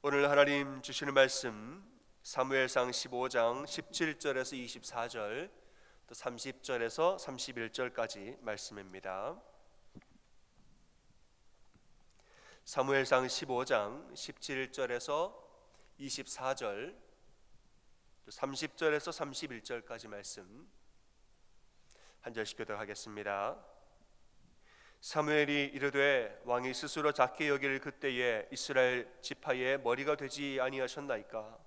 오늘 하나님 주시는 말씀 사무엘상 15장 17절에서 24절 또 30절에서 31절까지 말씀입니다. 사무엘상 15장 17절에서 24절 또 30절에서 31절까지 말씀 한 절씩 교독하겠습니다. 사무엘이 이르되 왕이 스스로 작게 여길 그때에 이스라엘 지파의 머리가 되지 아니하셨나이까.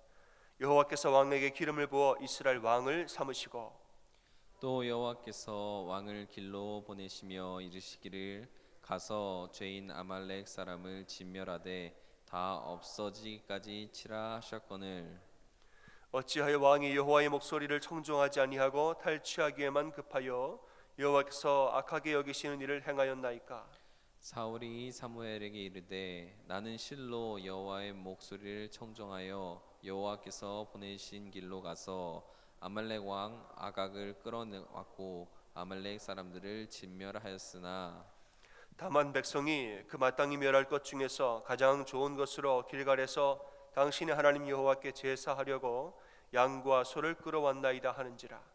여호와께서 왕에게 기름을 부어 이스라엘 왕을 삼으시고 또 여호와께서 왕을 길로 보내시며 이르시기를 가서 죄인 아말렉 사람을 진멸하되 다 없어지기까지 치라 하셨거늘 어찌하여 왕이 여호와의 목소리를 청종하지 아니하고 탈취하기에만 급하여 여호와께서 악하게 여기시는 일을 행하였나이까. 사울이 사무엘에게 이르되 나는 실로 여호와의 목소리를 청종하여 여호와께서 보내신 길로 가서 아말렉 왕 아각을 끌어내왔고 아말렉 사람들을 진멸하였으나 다만 백성이 그 마땅히 멸할 것 중에서 가장 좋은 것으로 길갈에서 당신의 하나님 여호와께 제사하려고 양과 소를 끌어왔나이다 하는지라.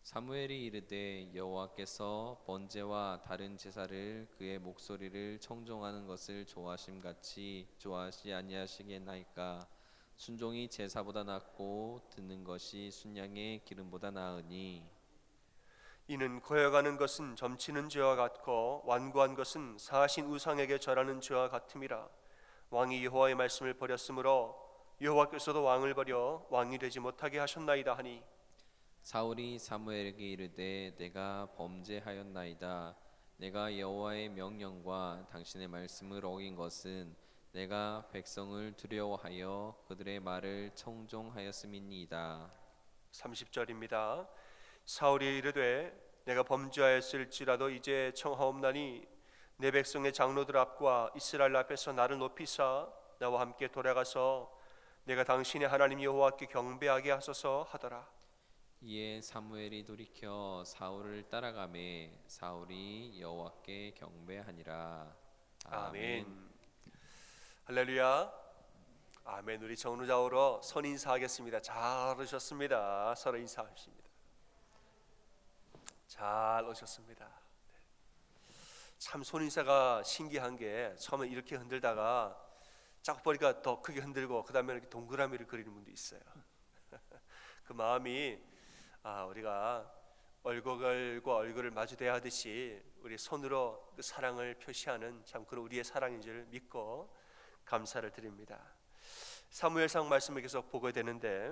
사무엘이 이르되 여호와께서 번제와 다른 제사를 그의 목소리를 청종하는 것을 좋아하심같이 좋아하시 아니하시겠나이까. 순종이 제사보다 낫고 듣는 것이 순양의 기름보다 나으니 이는 거여가는 것은 점치는 죄와 같고 완고한 것은 사신 우상에게 절하는 죄와 같음이라. 왕이 여호와의 말씀을 버렸으므로 여호와께서도 왕을 버려 왕이 되지 못하게 하셨나이다 하니 사울이 사무엘에게 이르되 내가 범죄하였나이다. 내가 여호와의 명령과 당신의 말씀을 어긴 것은 내가 백성을 두려워하여 그들의 말을 청종하였음이니이다. 30절입니다. 사울이 이르되 내가 범죄하였을지라도 이제 청하옵나니 내 백성의 장로들 앞과 이스라엘 앞에서 나를 높이사 나와 함께 돌아가서 내가 당신의 하나님 여호와께 경배하게 하소서 하더라. 이에 사무엘이 돌이켜 사울을 따라가매 사울이 여호와께 경배하니라. 아멘. 할렐루야. 아멘. 우리 정루자우로 선인사하겠습니다. 잘 오셨습니다. 서로 인사하십니다. 잘 오셨습니다. 참 손인사가 신기한 게 처음에 이렇게 흔들다가 쫙 보니까 더 크게 흔들고 그 다음에 이렇게 동그라미를 그리는 분도 있어요. 그 마음이 우리가 얼굴과 얼굴을 마주 대하듯이 우리 손으로 그 사랑을 표시하는 참 그런 우리의 사랑인 줄 믿고 감사를 드립니다. 사무엘상 말씀을 계속 보게 되는데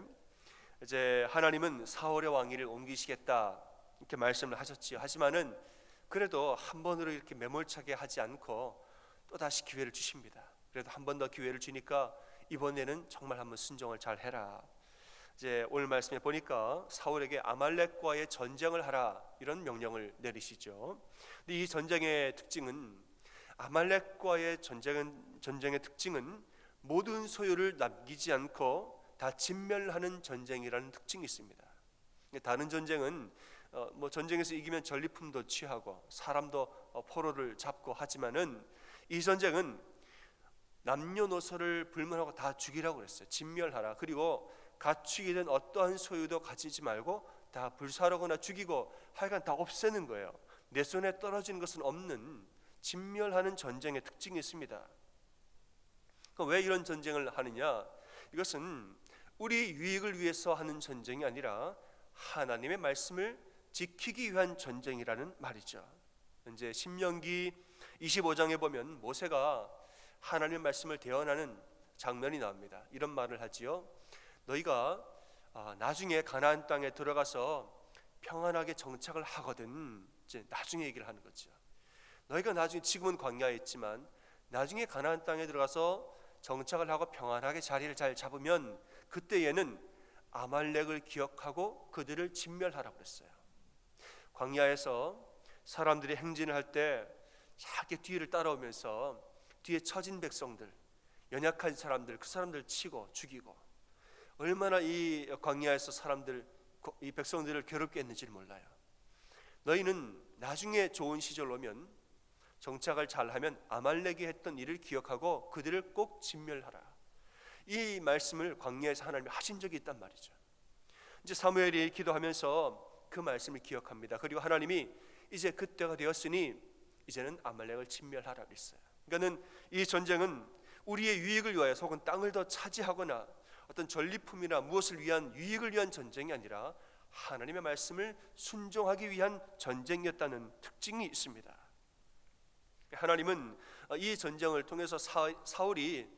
이제 하나님은 사울의 왕위를 옮기시겠다 이렇게 말씀을 하셨지요. 하지만은 그래도 한 번으로 이렇게 매몰차게 하지 않고 또 다시 기회를 주십니다. 그래도 한 번 더 기회를 주니까 이번에는 정말 한번 순종을 잘 해라. 이제 오늘 말씀에 보니까 사울에게 아말렉과의 전쟁을 하라 이런 명령을 내리시죠. 근데 이 전쟁의 특징은 아말렉과의 전쟁의 특징은 모든 소유를 남기지 않고 다 진멸하는 전쟁이라는 특징이 있습니다. 다른 전쟁은 전쟁에서 이기면 전리품도 취하고 사람도 포로를 잡고 하지만은 이 전쟁은 남녀노소를 불문하고 다 죽이라고 그랬어요. 진멸하라. 그리고 갖추게 된 어떠한 소유도 가지지 말고 다 불사르거나 죽이고 하여간 다 없애는 거예요. 내 손에 떨어지는 것은 없는 진멸하는 전쟁의 특징이 있습니다. 그러니까 왜 이런 전쟁을 하느냐? 이것은 우리 유익을 위해서 하는 전쟁이 아니라 하나님의 말씀을 지키기 위한 전쟁이라는 말이죠. 이제 신명기 25장에 보면 모세가 하나님의 말씀을 대언하는 장면이 나옵니다. 이런 말을 하지요. 너희가 나중에 가나안 땅에 들어가서 평안하게 정착을 하거든. 이제 나중에 얘기를 하는 거죠. 너희가 나중에 지금은 광야에 있지만 나중에 가나안 땅에 들어가서 정착을 하고 평안하게 자리를 잘 잡으면 그때에는 아말렉을 기억하고 그들을 진멸하라고 그랬어요. 광야에서 사람들이 행진을 할 때 자기 뒤를 따라오면서 뒤에 처진 백성들, 연약한 사람들, 그 사람들 치고 죽이고 얼마나 이 광야에서 사람들, 이 백성들을 괴롭게 했는지를 몰라요. 너희는 나중에 좋은 시절 오면 정착을 잘하면 아말렉이 했던 일을 기억하고 그들을 꼭 진멸하라. 이 말씀을 광야에서 하나님이 하신 적이 있단 말이죠. 이제 사무엘이 기도하면서 그 말씀을 기억합니다. 그리고 하나님이 이제 그때가 되었으니 이제는 아말렉을 진멸하라 그랬어요. 그러니까는 이 전쟁은 우리의 유익을 위하여 혹은 땅을 더 차지하거나 어떤 전리품이나 무엇을 위한 유익을 위한 전쟁이 아니라 하나님의 말씀을 순종하기 위한 전쟁이었다는 특징이 있습니다. 하나님은 이 전쟁을 통해서 사울이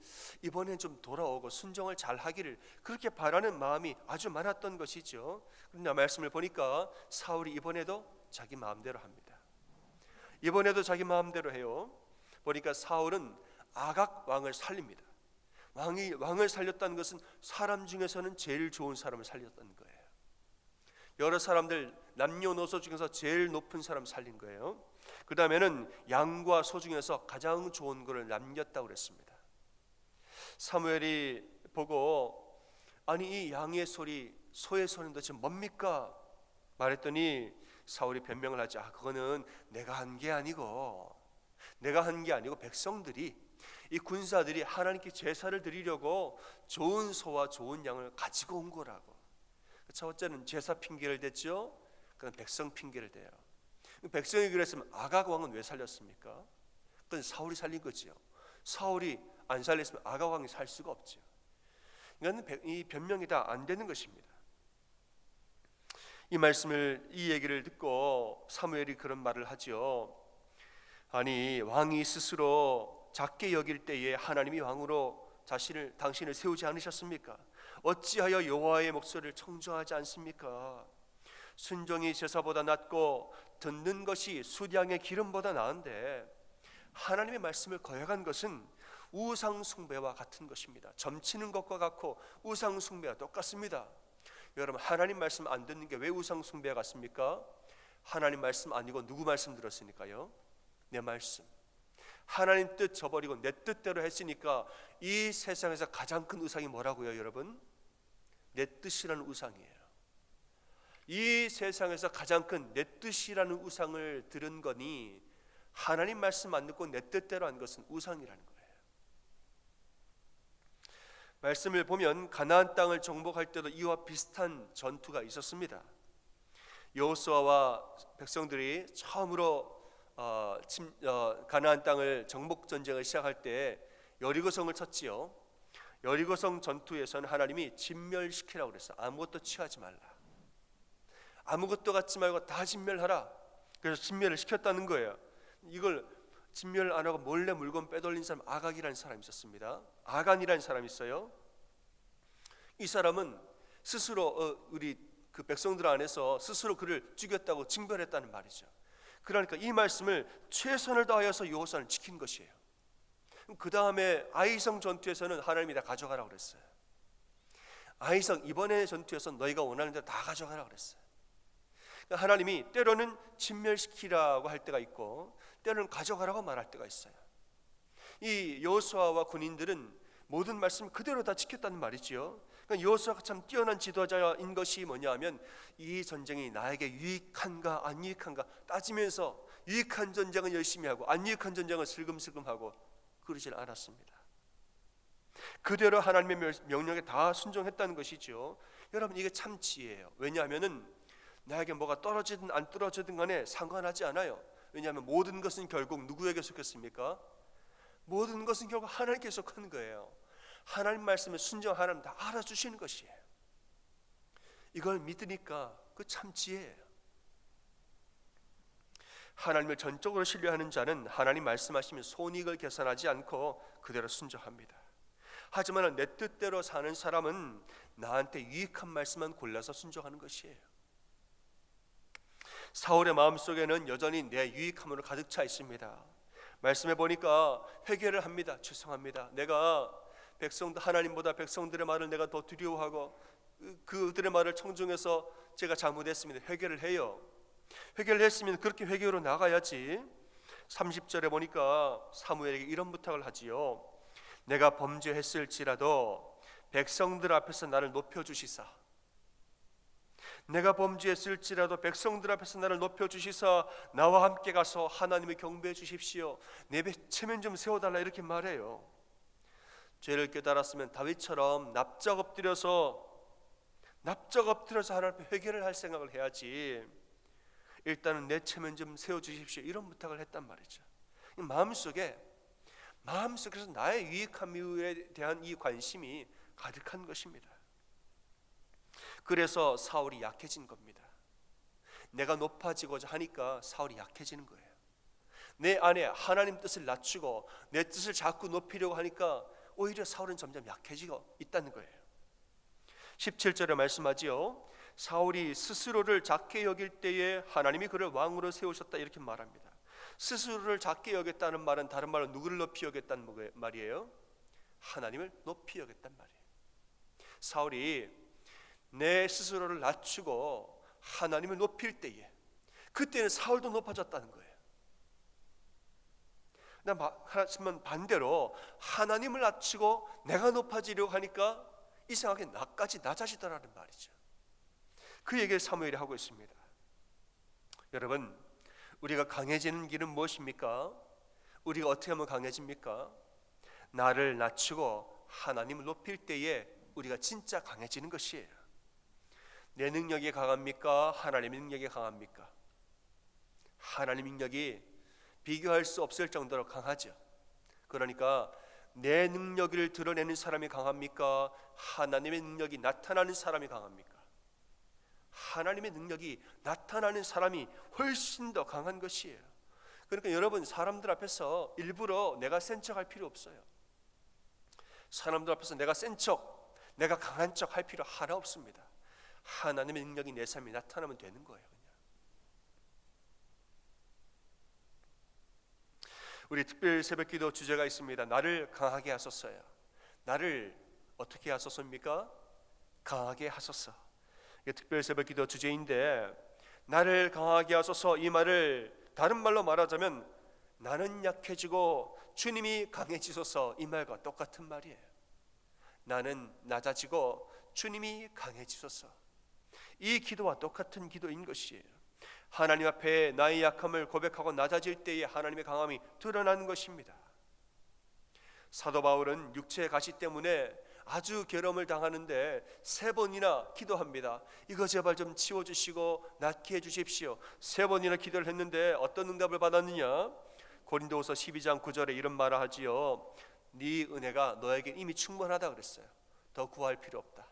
이번엔 좀 돌아오고 순종을 잘 하기를 그렇게 바라는 마음이 아주 많았던 것이죠. 그런데 말씀을 보니까 사울이 이번에도 자기 마음대로 합니다. 이번에도 자기 마음대로 해요. 보니까 사울은 아각 왕을 살립니다. 왕을 살렸다는 것은 사람 중에서는 제일 좋은 사람을 살렸다는 거예요. 여러 사람들 남녀노소 중에서 제일 높은 사람 살린 거예요. 그 다음에는 양과 소 중에서 가장 좋은 것을 남겼다고 그랬습니다. 사무엘이 보고 아니 이 양의 소리 소의 소리는 도대체 뭡니까? 말했더니 사울이 변명을 하지 그거는 내가 한 게 아니고 백성들이 이 군사들이 하나님께 제사를 드리려고 좋은 소와 좋은 양을 가지고 온 거라고. 첫째는 제사 핑계를 댔죠. 그건 백성 핑계를 대요. 백성이 그랬으면 아각 왕은 왜 살렸습니까? 그건 사울이 살린 거지요. 사울이 안 살렸으면 아각 왕이 살 수가 없죠. 그러니까 이 변명이 다 안 되는 것입니다. 이 얘기를 듣고 사무엘이 그런 말을 하죠. 아니 왕이 스스로 작게 여길 때에 하나님이 왕으로 당신을 세우지 않으셨습니까? 어찌하여 여호와의 목소리를 청종하지 않습니까? 순종이 제사보다 낫고 듣는 것이 수량의 기름보다 나은데 하나님의 말씀을 거역한 것은 우상 숭배와 같은 것입니다. 점치는 것과 같고 우상 숭배와 똑같습니다. 여러분 하나님 말씀 안 듣는 게 왜 우상 숭배와 같습니까? 하나님 말씀 아니고 누구 말씀 들었으니까요? 내 말씀. 하나님 뜻 저버리고 내 뜻대로 했으니까 이 세상에서 가장 큰 우상이 뭐라고요, 여러분? 내 뜻이라는 우상이에요. 이 세상에서 가장 큰 내 뜻이라는 우상을 들은 거니 하나님 말씀 안 듣고 내 뜻대로 한 것은 우상이라는 거예요. 말씀을 보면 가나안 땅을 정복할 때도 이와 비슷한 전투가 있었습니다. 여호수아와 백성들이 처음으로 가나안 땅을 정복 전쟁을 시작할 때 여리고성을 쳤지요. 여리고성 전투에서는 하나님이 진멸시키라고 그랬어요. 아무것도 취하지 말라. 아무것도 갖지 말고 다 진멸하라. 그래서 진멸을 시켰다는 거예요. 이걸 진멸 안 하고 몰래 물건 빼돌린 사람 아각이라는 사람이 있었습니다. 아간이라는 사람이 있어요. 이 사람은 스스로 우리 그 백성들 안에서 스스로 그를 죽였다고 징벌했다는 말이죠. 그러니까 이 말씀을 최선을 다하여서 여호수아는 지킨 것이에요. 그 다음에 아이성 전투에서는 하나님이 다 가져가라고 그랬어요. 아이성 이번에 전투에서 너희가 원하는 대로 다 가져가라고 그랬어요. 그러니까 하나님이 때로는 진멸시키라고 할 때가 있고 때로는 가져가라고 말할 때가 있어요. 이 여호수아와 군인들은 모든 말씀 그대로 다 지켰다는 말이지요. 그러니까 여호수아가 참 뛰어난 지도자인 것이 뭐냐 하면 이 전쟁이 나에게 유익한가 안 유익한가 따지면서 유익한 전쟁은 열심히 하고 안 유익한 전쟁은 슬금슬금 하고 그러질 않았습니다. 그대로 하나님의 명령에 다 순종했다는 것이죠. 여러분 이게 참 지혜예요. 왜냐하면은 나에게 뭐가 떨어지든 안 떨어지든 간에 상관하지 않아요. 왜냐하면 모든 것은 결국 누구에게 속했습니까? 모든 것은 결국 하나님께 속한 거예요. 하나님 말씀에 순종 하나님 다 알아주시는 것이에요. 이걸 믿으니까 그 참 지혜예요. 하나님을 전적으로 신뢰하는 자는 하나님 말씀하시면 손익을 계산하지 않고 그대로 순종합니다. 하지만 내 뜻대로 사는 사람은 나한테 유익한 말씀만 골라서 순종하는 것이에요. 사울의 마음속에는 여전히 내 유익함으로 가득 차 있습니다. 말씀해 보니까 회개를 합니다. 죄송합니다. 내가 하나님보다 백성들의 말을 내가 더 두려워하고 그들의 말을 청중해서 제가 잘못했습니다. 회개를 해요. 회개를 했으면 그렇게 회개로 나가야지. 30절에 보니까 사무엘에게 이런 부탁을 하지요. 내가 범죄했을지라도 백성들 앞에서 나를 높여주시사. 내가 범죄했을지라도 백성들 앞에서 나를 높여주시사 나와 함께 가서 하나님을 경배해 주십시오. 내 체면 좀 세워달라 이렇게 말해요. 죄를 깨달았으면 다윗처럼 납작 엎드려서 하나님 앞에 회개를 할 생각을 해야지, 일단은 내 체면 좀 세워주십시오 이런 부탁을 했단 말이죠. 마음속에 그래서 나의 유익함에 대한 이 관심이 가득한 것입니다. 그래서 사울이 약해진 겁니다. 내가 높아지고자 하니까 사울이 약해지는 거예요. 내 안에 하나님 뜻을 낮추고 내 뜻을 자꾸 높이려고 하니까 오히려 사울은 점점 약해지고 있다는 거예요. 17절에 말씀하지요. 사울이 스스로를 작게 여길 때에 하나님이 그를 왕으로 세우셨다 이렇게 말합니다. 스스로를 작게 여겼다는 말은 다른 말로 누구를 높이 여겼다는 말이에요? 하나님을 높이 여겼단 말이에요. 사울이 내 스스로를 낮추고 하나님을 높일 때에 그때는 사울도 높아졌다는 거예요. 하지만 반대로 하나님을 낮추고 내가 높아지려고 하니까 이상하게 나까지 낮아지더라는 말이죠. 그 얘기를 사무엘이 하고 있습니다. 여러분, 우리가 강해지는 길은 무엇입니까? 우리가 어떻게 하면 강해집니까? 나를 낮추고 하나님을 높일 때에 우리가 진짜 강해지는 것이에요. 내 능력이 강합니까? 하나님의 능력이 강합니까? 하나님의 능력이 비교할 수 없을 정도로 강하죠. 그러니까 내 능력을 드러내는 사람이 강합니까? 하나님의 능력이 나타나는 사람이 강합니까? 하나님의 능력이 나타나는 사람이 훨씬 더 강한 것이에요. 그러니까 여러분, 사람들 앞에서 일부러 내가 센 척할 필요 없어요. 사람들 앞에서 내가 센 척, 내가 강한 척 할 필요 하나 없습니다. 하나님의 능력이 내 삶에 나타나면 되는 거예요. 그냥. 우리 특별 새벽기도 주제가 있습니다. 나를 강하게 하소서요. 나를 어떻게 하소서입니까? 강하게 하소서. 이게 특별 새벽기도 주제인데, 나를 강하게 하소서, 이 말을 다른 말로 말하자면 나는 약해지고 주님이 강해지소서, 이 말과 똑같은 말이에요. 나는 낮아지고 주님이 강해지소서. 이 기도와 똑같은 기도인 것이에요. 하나님 앞에 나의 약함을 고백하고 낮아질 때에 하나님의 강함이 드러나는 것입니다. 사도 바울은 육체의 가시 때문에 아주 괴로움을 당하는데 3번이나 기도합니다. 이거 제발 좀 치워주시고 낫게 해주십시오. 3번이나 기도를 했는데 어떤 응답을 받았느냐? 고린도후서 12장 9절에 이런 말을 하지요. 네 은혜가 너에게 이미 충분하다 그랬어요. 더 구할 필요 없다.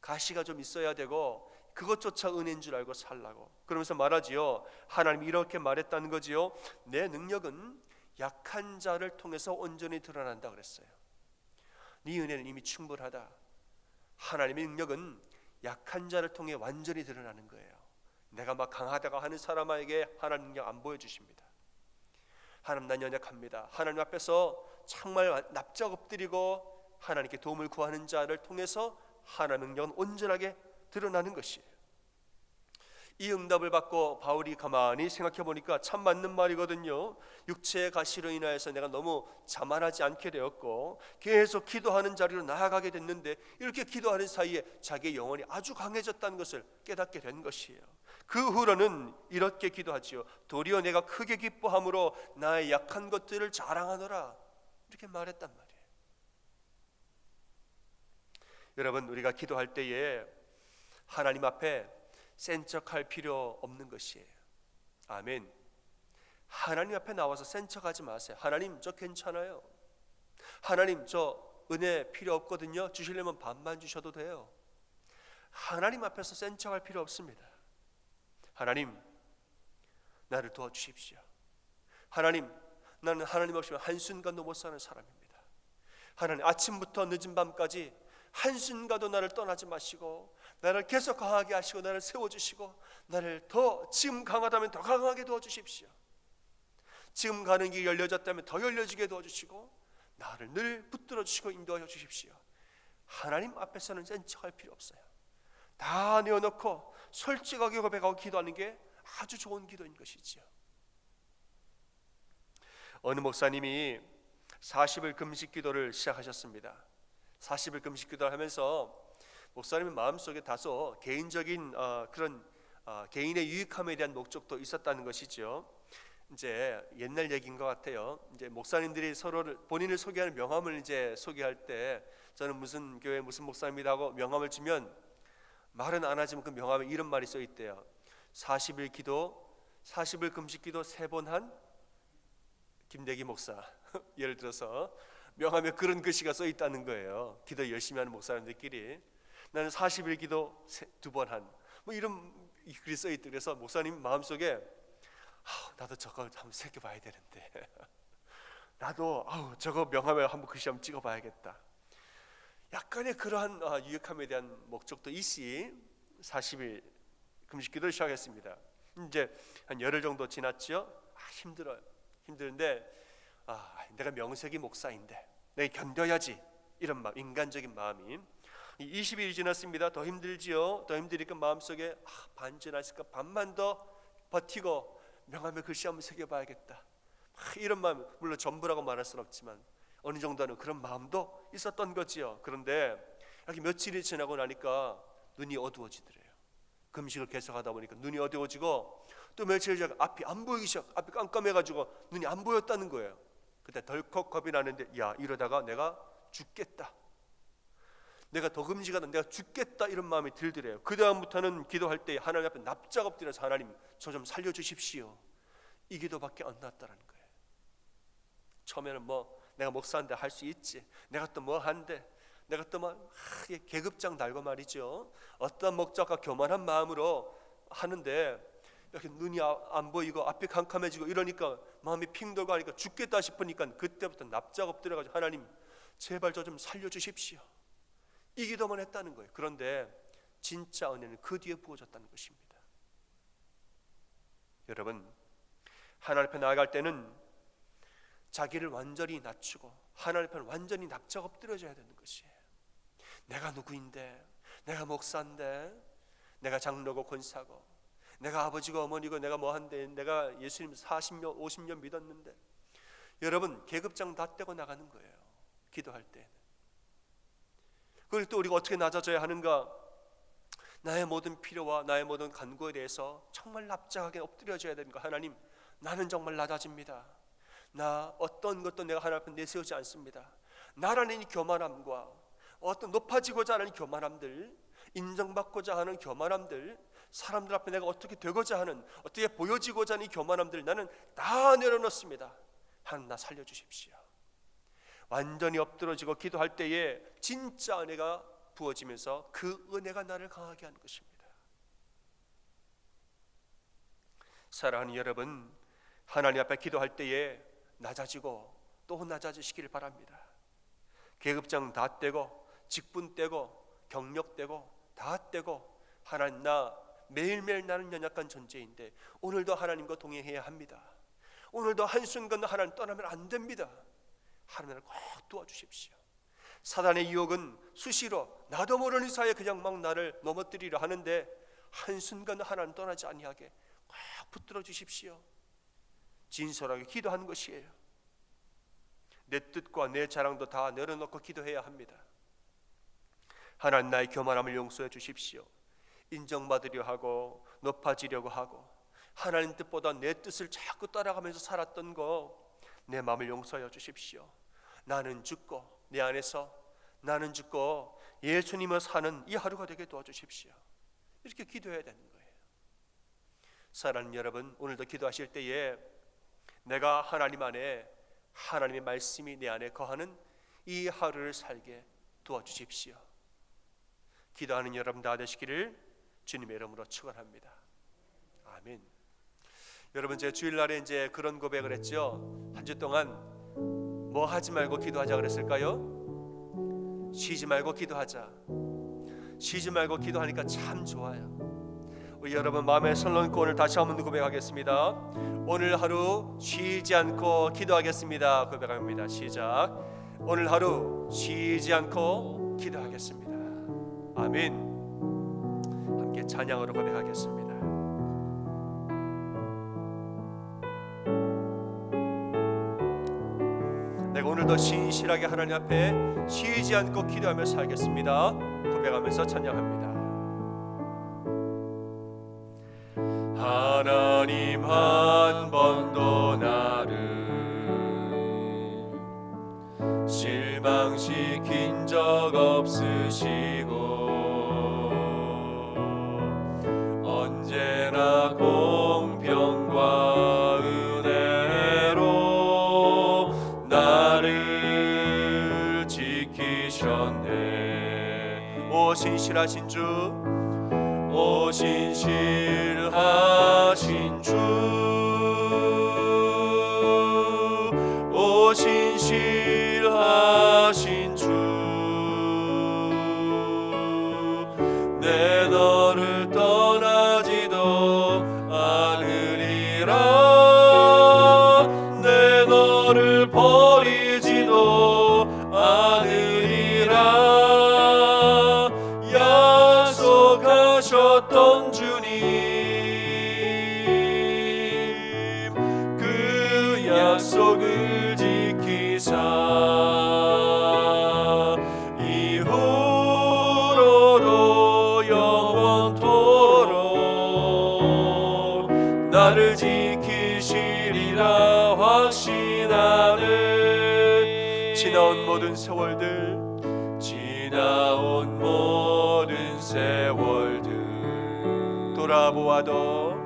가시가 좀 있어야 되고 그것조차 은혜인 줄 알고 살라고. 그러면서 말하지요. 하나님이 이렇게 말했다는 거지요. 내 능력은 약한 자를 통해서 온전히 드러난다 그랬어요. 네 은혜는 이미 충분하다. 하나님의 능력은 약한 자를 통해 완전히 드러나는 거예요. 내가 막 강하다고 하는 사람에게 하나님 능력 안 보여주십니다. 하나님, 난 연약합니다. 하나님 앞에서 정말 납작 엎드리고 하나님께 도움을 구하는 자를 통해서 하나님의 능력은 온전하게 드러나는 것이에요. 이 응답을 받고 바울이 가만히 생각해 보니까 참 맞는 말이거든요. 육체의 가시로 인하여서 내가 너무 자만하지 않게 되었고 계속 기도하는 자리로 나아가게 됐는데, 이렇게 기도하는 사이에 자기의 영혼이 아주 강해졌다는 것을 깨닫게 된 것이에요. 그 후로는 이렇게 기도하지요. 도리어 내가 크게 기뻐함으로 나의 약한 것들을 자랑하노라, 이렇게 말했단 말이에요. 여러분, 우리가 기도할 때에 하나님 앞에 센 척할 필요 없는 것이에요. 아멘. 하나님 앞에 나와서 센 척하지 마세요. 하나님, 저 괜찮아요. 하나님, 저 은혜 필요 없거든요. 주시려면 반만 주셔도 돼요. 하나님 앞에서 센 척할 필요 없습니다. 하나님, 나를 도와주십시오. 하나님, 나는 하나님 없이는 한순간도 못 사는 사람입니다. 하나님, 아침부터 늦은 밤까지 한순간도 나를 떠나지 마시고 나를 계속 강하게 하시고 나를 세워주시고 나를 더, 지금 강하다면 더 강하게 도와주십시오. 지금 가는 길이 열려졌다면 더 열려지게 도와주시고 나를 늘 붙들어 주시고 인도하여 주십시오. 하나님 앞에서는 센 척할 필요 없어요. 다 내어놓고 솔직하게 고백하고 기도하는 게 아주 좋은 기도인 것이지요. 어느 목사님이 40일 금식 기도를 시작하셨습니다. 40일 금식 기도를 하면서 목사님의 마음속에 다소 개인적인 그런 개인의 유익함에 대한 목적도 있었다는 것이죠. 이제 옛날 얘기인 것 같아요. 이제 목사님들이 서로를 본인을 소개하는 명함을 이제 소개할 때 저는 무슨 교회 무슨 목사입니다 하고 명함을 주면 말은 안 하지만 그 명함에 이런 말이 써 있대요. 40일 기도, 40일 금식 기도 3번 한 김대기 목사. 예를 들어서 명함에 그런 글씨가 써 있다는 거예요. 기도 열심히 하는 목사님들끼리 나는 40일 기도 2번 한 뭐 이런 글이 써 있대. 그래서 목사님 마음속에 나도 저거 한번 새겨봐야 되는데 나도 저거 명함에 한번 글씨 한번 찍어봐야겠다. 약간의 그러한 유익함에 대한 목적도 있이 40일 금식 기도를 시작했습니다. 이제 한 열흘 정도 지났죠. 힘들어요. 힘드는데 내가 명색이 목사인데 내가 견뎌야지 이런 마음, 인간적인 마음이 20일이 지났습니다. 더 힘들지요. 더 힘드니까 마음속에 반전했을까 반만 더 버티고 명함에 글씨 한번 새겨봐야겠다. 이런 마음, 물론 전부라고 말할 수는 없지만 어느 정도는 그런 마음도 있었던 거지요. 그런데 이렇게 며칠이 지나고 나니까 눈이 어두워지더래요. 금식을 계속하다 보니까 눈이 어두워지고 또 며칠 전에 앞이 안 보이기 시작, 앞이 깜깜해가지고 눈이 안 보였다는 거예요. 그때 덜컥 겁이 나는데 이러다가 내가 죽겠다. 내가 더 금식하다 내가 죽겠다 이런 마음이 들더래요. 그 다음부터는 기도할 때 하나님 앞에 납작 엎드려서 하나님 저 좀 살려주십시오. 이 기도밖에 안 났다는 거예요. 처음에는 뭐 내가 목사인데 할 수 있지, 내가 또 뭐 한데, 내가 또 뭐 계급장 달고 말이죠. 어떤 목적과 교만한 마음으로 하는데 이렇게 눈이 안 보이고 앞이 캄캄해지고 이러니까 마음이 핑 돌고 하니까 죽겠다 싶으니까 그때부터 납작 엎드려가지고 하나님 제발 저 좀 살려주십시오. 이 기도만 했다는 거예요. 그런데 진짜 은혜는 그 뒤에 부어졌다는 것입니다. 여러분, 하나님 앞에 나아갈 때는 자기를 완전히 낮추고 하나님 앞에 완전히 납작 엎드려져야 되는 것이에요. 내가 누구인데, 내가 목사인데, 내가 장로고 권사고, 내가 아버지고 어머니고, 내가 뭐한데, 내가 예수님 40년 50년 믿었는데. 여러분, 계급장 다 떼고 나가는 거예요. 기도할 때는. 그리고 또 우리가 어떻게 낮아져야 하는가? 나의 모든 필요와 나의 모든 간구에 대해서 정말 납작하게 엎드려져야 되는 거. 하나님, 나는 정말 낮아집니다. 나 어떤 것도 내가 하나님 앞에 내세우지 않습니다. 나라는 이 교만함과 어떤 높아지고자 하는 교만함들, 인정받고자 하는 교만함들, 사람들 앞에 내가 어떻게 되고자 하는, 어떻게 보여지고자 하는 이 교만함들 나는 다 내려놓습니다. 하나님, 나 살려주십시오. 완전히 엎드러지고 기도할 때에 진짜 은혜가 부어지면서 그 은혜가 나를 강하게 하는 것입니다. 사랑하는 여러분, 하나님 앞에 기도할 때에 낮아지고 또 낮아지시기를 바랍니다. 계급장 다 떼고 직분 떼고 경력 떼고 다 떼고 하나님, 나 매일매일 나는 연약한 존재인데 오늘도 하나님과 동행해야 합니다. 오늘도 한순간도 하나님 떠나면 안 됩니다. 하나님을 꼭 도와주십시오. 사단의 유혹은 수시로 나도 모르는 사이에 그냥 막 나를 넘어뜨리려 하는데 한순간 하나님 떠나지 아니하게 꼭 붙들어 주십시오. 진솔하게 기도하는 것이에요. 내 뜻과 내 자랑도 다 내려놓고 기도해야 합니다. 하나님, 나의 교만함을 용서해 주십시오. 인정받으려 하고 높아지려고 하고 하나님 뜻보다 내 뜻을 자꾸 따라가면서 살았던 거 내 마음을 용서해 주십시오. 나는 죽고 내 안에서 나는 죽고 예수님을 사는 이 하루가 되게 도와주십시오. 이렇게 기도해야 되는 거예요. 사랑하는 여러분, 오늘도 기도하실 때에 내가 하나님 안에 하나님의 말씀이 내 안에 거하는 이 하루를 살게 도와주십시오. 기도하는 여러분 다 되시기를 주님의 이름으로 축원합니다. 아멘. 여러분, 제 주일날에 이제 그런 고백을 했죠. 한 주 동안 뭐 하지 말고 기도하자 그랬을까요? 쉬지 말고 기도하자. 쉬지 말고 기도하니까 참 좋아요. 우리 여러분 마음에 손 놓고 오늘 다시 한번 고백하겠습니다. 오늘 하루 쉬지 않고 기도하겠습니다. 고백합니다. 시작. 오늘 하루 쉬지 않고 기도하겠습니다. 아멘. 함께 찬양으로 고백하겠습니다. 내가 오늘도 신실하게 하나님 앞에 쉬지 않고 기도하며 살겠습니다. 고백하면서 찬양합니다. 하나님 한 번도 나를 실망시킨 적 없으시고 언제나 공평과 은혜로 나를 지키셨네. 오 신실하신 주, 오 신실하신 주, 오 신실하신 주, 내 너를 떠나지도 않으리라, 내 너를 버리지도 않으리라 약속하셨던 주님, 그 약속을 지키사 이후로도 영원토록 나를 지키시리라 확신하네. 지나온 모든 세월들, 지나온 모든 세월들 돌아보아도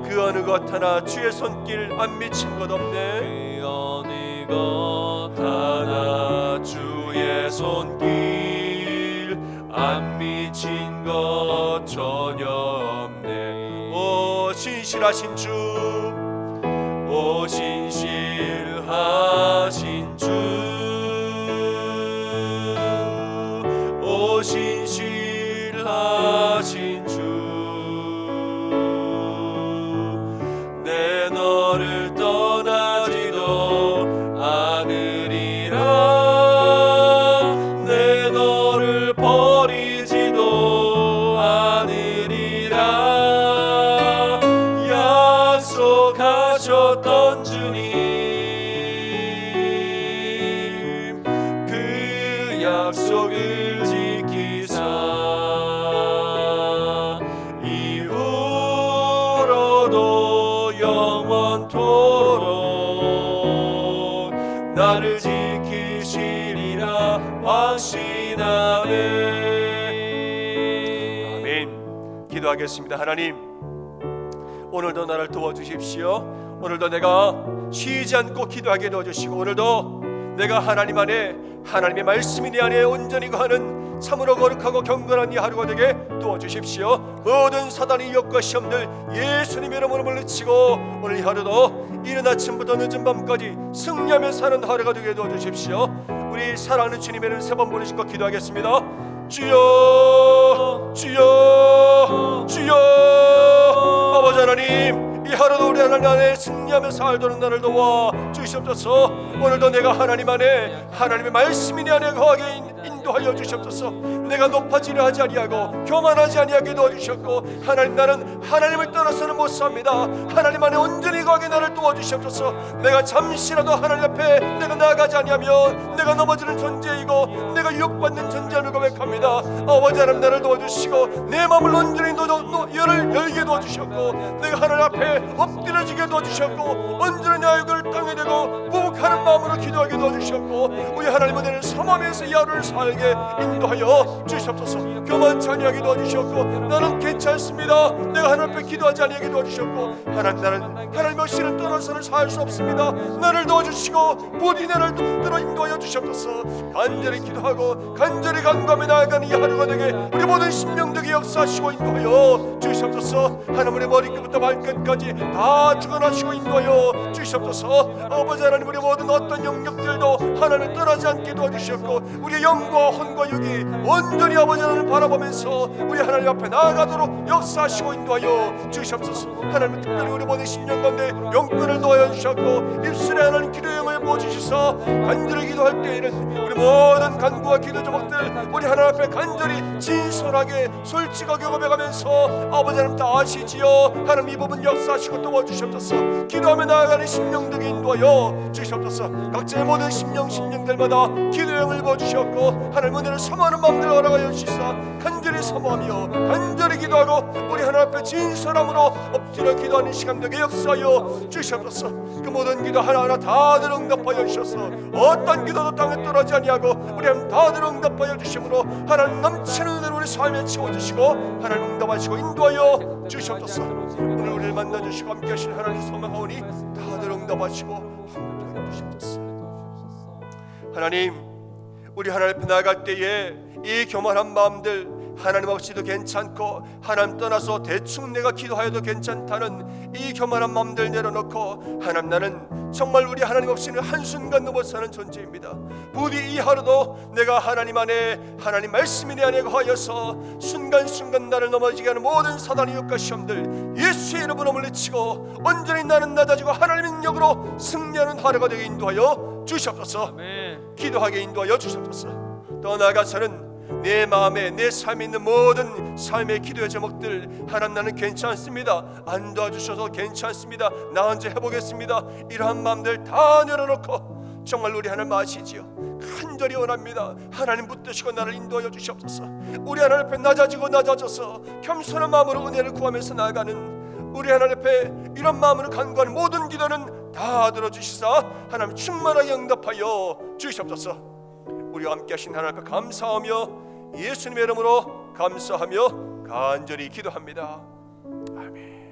그 어느 것 하나 주의 손길 안 미친 것 없네. 그 어느 것 하나 주의 손길 안 미친 것 전혀 없네. 오 신실하신 주, 오 신실하신 주, 오 신실하신 주, 내 너를 떠나지도 않으리라, 내 너를 버리지도 않으리라 약속하셨던 주님, 그 약속을 지키사 이후로도 영원토록 나를 지키시리라 확신하네. 아멘. 기도하겠습니다. 하나님, 오늘도 나를 도와주십시오. 오늘도 내가 쉬지 않고 기도하게 도와주시고, 오늘도 내가 하나님 안에, 하나님의 말씀이 내 안에 온전히 거하는 참으로 거룩하고 경건한 이 하루가 되게 도와주십시오. 모든 사단의 유혹과 시험들 예수님 이름으로 물리치고, 오늘 이 하루도 이른 아침부터 늦은 밤까지 승리하며 사는 하루가 되게 도와주십시오. 우리 사랑하는 주님의 이름 세 번 부르시고 기도하겠습니다. 주여, 주여, 주여. 아버지 하나님, 이 하루도 우리 하나님 안에 승리하며 살도록 나를 도와 주시옵소서. 오늘도 내가 하나님 안에, 하나님의 말씀이 내 안에 거하게 인도하여 주시옵소서. 내가 높아지려 하지 아니하고 교만하지 아니하게 도와주셨고, 하나님, 나는 하나님을 떠나서는 못 삽니다. 하나님 안에 온전히 거하게 나를 도와주시옵소서. 내가 잠시라도 하나님 앞에 내가 나아가지 아니하면 내가 넘어지는 존재이고 내가 유혹받는 존재임을 고백합니다. 아버지 하나님, 나를 도와주시고 내 마음을 온전히 열게 도와주셨고, 내가 하나님 앞에 엎드려지게 도와주셨고, 온전히 내 얼굴을 땅에 대고 부복하는 마음으로 기도하게 도와주셨고, 우리 하나님은 내를 섬하면서 이 하루를 살게 인도하여 주시옵소서. 교만치 아니하게 도와주셨고, 나는 괜찮습니다. 내가 하나님 앞에 기도하지 아니하게 도와주셨고, 하나님, 나는 하나님 없이는 떠나서는 살 수 없습니다. 나를 도와주시고 부디 나를 붙들어 인도하여 주시옵소서. 간절히 기도하고 간절히 간구하며 나아가는 이 하루가 되게 우리 모든 심령들에게 역사하시고 인도하여 주시옵소서. 하나님의 머리끝부터 발끝까지 다 주관하시고 인도하여 주시옵소서. 아버지 하나님, 우리 모든 어떤 영역들도 하나님을 떠나지 않게 도와주시옵고, 우리의 영과 혼과 육이 온전히 아버지 하나님을 바라보면서 우리 하나님 앞에 나아가도록 역사하시고 인도하여 주시옵소서. 하나님, 특별히 우리 모든 심령 가운데 영권을 도와여 주셨고, 입술에 하나님 기도의 영을 부어주시사 간절히 기도할 때에는 우리 모든 간구와 기도 제목들 우리 하나님 앞에 간절히 진솔하게 솔직하게 고백하면서 아버지 하나님 다 아시지요. 하나님 이 부분 역사하시고 도와주시옵소서. 기도하며 나아가는 심령들에게 인도하여 주시옵소서. 각자의 모든 심령들마다 기도형을 부어주셨고 하나님 은혜를 사모하는 마음들 허락하여 주시사 간절히 사모하며 간절히 기도하고 우리 하나님 앞에 진솔함으로 엎드려 기도하는 시간 되게 역사하여 주시옵소서. 그 모든 기도 하나하나 다들 응답하여 주셔서 어떤 기도도 땅에 떨어지지 아니하고 우리 하나님 다들 응답하여 주심으로 하나님 넘치는 은혜로 우리 삶에 채워주시고 하나님 응답하시고 인도하여 주시옵소서. 오늘 우리를 만나주시고 함께 하신 하나님 소망하오니 다들 응답하시고 함께 주시옵소서. 하나님, 우리 하나님 앞에 나아갈 때에 이 교만한 마음들 하나님 없이도 괜찮고 하나님 떠나서 대충 내가 기도하여도 괜찮다는 이 교만한 마음들 내려놓고 하나님, 나는 정말 우리 하나님 없이는 한순간 넘어 사는 존재입니다. 부디 이 하루도 내가 하나님 안에 하나님 말씀이 내 안에 거하여서 순간순간 나를 넘어지게 하는 모든 사단의 욕과 시험들 예수의 이름으로 물리치고 온전히 나는 낮아지고 하나님의 능력으로 승리하는 하루가 되게 인도하여 주시옵소서. 기도하게 인도하여 주시옵소서. 더 나아가서는 내 마음에 내 삶에 있는 모든 삶의 기도의 제목들 하나님, 나는 괜찮습니다, 안 도와주셔서 괜찮습니다, 나 혼자 해보겠습니다, 이러한 마음들 다 내려놓고 정말 우리 하나님 아시지요. 간절히 원합니다. 하나님 붙드시고 나를 인도하여 주시옵소서. 우리 하나님 앞에 낮아져서 겸손한 마음으로 은혜를 구하면서 나아가는 우리 하나님 앞에 이런 마음으로 간구하는 모든 기도는 다 들어주시사 하나님 충만하게 응답하여 주시옵소서. 우리와 함께 하신 하나님 앞에 감사하며 예수님의 이름으로 감사하며 간절히 기도합니다. 아멘.